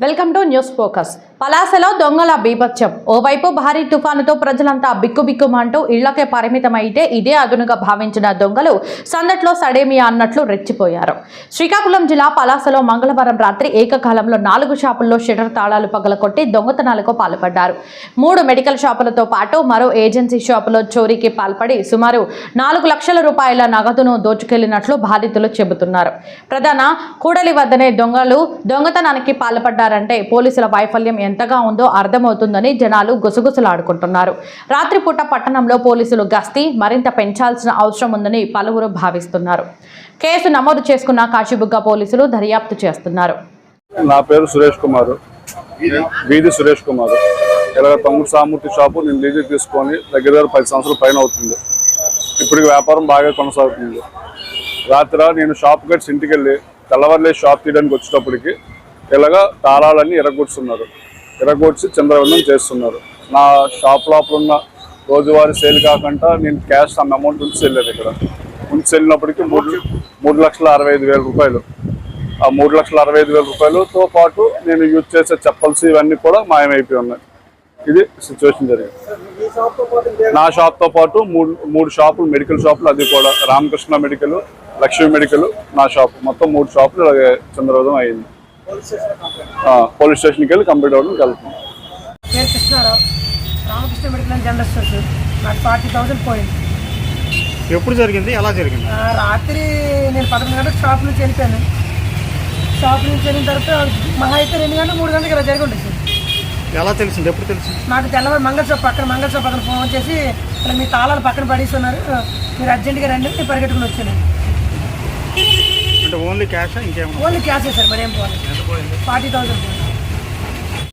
Welcome to news focus. పలాసలో దొంగల బీభత్సం. ఓవైపు భారీ తుఫానుతో ప్రజలంతా బిక్కుబిక్కుమంటూ ఇళ్లకే పరిమితమైతే ఇదే అదునుగా భావించిన దొంగలు సందట్లో సడేమియా అన్నట్లు రెచ్చిపోయారు. శ్రీకాకుళం జిల్లా పలాసలో మంగళవారం రాత్రి ఏకకాలంలో 4 షాపుల్లో షట్టర్ తాళాలు పగలకొట్టి దొంగతనాలకు పాల్పడ్డారు. 3 మెడికల్ షాపులతో పాటు మరో ఏజెన్సీ షాపులో చోరీకి పాల్పడి సుమారు 4 లక్షల రూపాయల నగదును దోచుకెళ్లినట్లు బాధితులు చెబుతున్నారు. ప్రధాన కూడలి వద్దనే దొంగలు దొంగతనానికి పాల్పడ్డారంటే పోలీసుల వైఫల్యం ఎంతగా ఉందో అర్థమవుతుందని జనాలు గుసగుసలాడుకుంటున్నారు. రాత్రిపూట పట్టణంలో పోలీసులు గస్తీ మరింత పెంచాల్సిన అవసరం ఉందని పలువురు భావిస్తున్నారు. కేసు నమోదు చేసుకున్న కాశీబుగ్గ పోలీసులు దర్యాప్తు చేస్తున్నారు. నా పేరు సురేష్ కుమార్, వీధి సురేష్ కుమార్. ఇలాగ తమ్ముడు సామూర్తి షాపు నేను లీజు తీసుకొని దగ్గర 10 సంవత్సరాల పైన అవుతుంది. ఇప్పుడు వ్యాపారం బాగా కొనసాగుతుంది. రాత్రి నేను షాప్ గట్స్ ఇంటికి వెళ్ళి తెల్లవారులే షాప్ తీయడానికి వచ్చేటప్పటికి ఇలాగా తాళాలన్నీ ఎరగొచ్చి చంద్రవందనం చేస్తున్నారు. నా షాప్ లోపల ఉన్న రోజువారీ సేల్ కాకుండా నేను క్యాష్ సమ్ అమౌంట్ ఉంచి వెళ్ళాను. ఇక్కడ ఉంచి వెళ్ళినప్పటికీ 3,65,000 రూపాయలు. ఆ 3,65,000 రూపాయలతో పాటు నేను యూజ్ చేసే చెప్పల్స్ ఇవన్నీ కూడా మాయమైపోయి ఉన్నాయి. ఇది సిచ్యువేషన్ జరిగింది. నా షాప్తో పాటు 3 షాపులు మెడికల్ షాపులు, అది కూడా రామకృష్ణ మెడికల్, లక్ష్మీ మెడికల్, నా షాప్ మొత్తం 3 షాపులు ఇలాగే చంద్రవదం అయింది. పోలీస్ స్టేషన్కి వెళ్ళి కంప్లీట్ అవ్వడం వెళ్తున్నాం. పేరు Krishnarao, Ramakrishna medical and general stores. నాకు 40,000 పోయింది. ఎప్పుడు జరిగింది, ఎలా జరిగింది? రాత్రి నేను 11 గంటలకు షాప్ నుంచి వెళ్ళిపోయాను. షాప్ నుంచి వెళ్ళిన తర్వాత మహా అయితే 2 గంటలు 3 గంటలకు ఇలా జరిగి ఉండేది. ఎలా తెలిసింది, ఎప్పుడు తెలిసింది? నాకు తెల్లవారు మంగళ షాప్ అతను ఫోన్ చేసి అలా మీ తాళాలు పక్కన పడేస్తున్నారు, మీరు అర్జెంట్గా రండి, నేను పరిగెట్టుకుని వచ్చాను. అంటే ఓన్లీ క్యాషా, ఇంకేమో? ఓన్లీ క్యాష్ సార్, మరి ఏం పోవాలి. 40,000 పోయింది.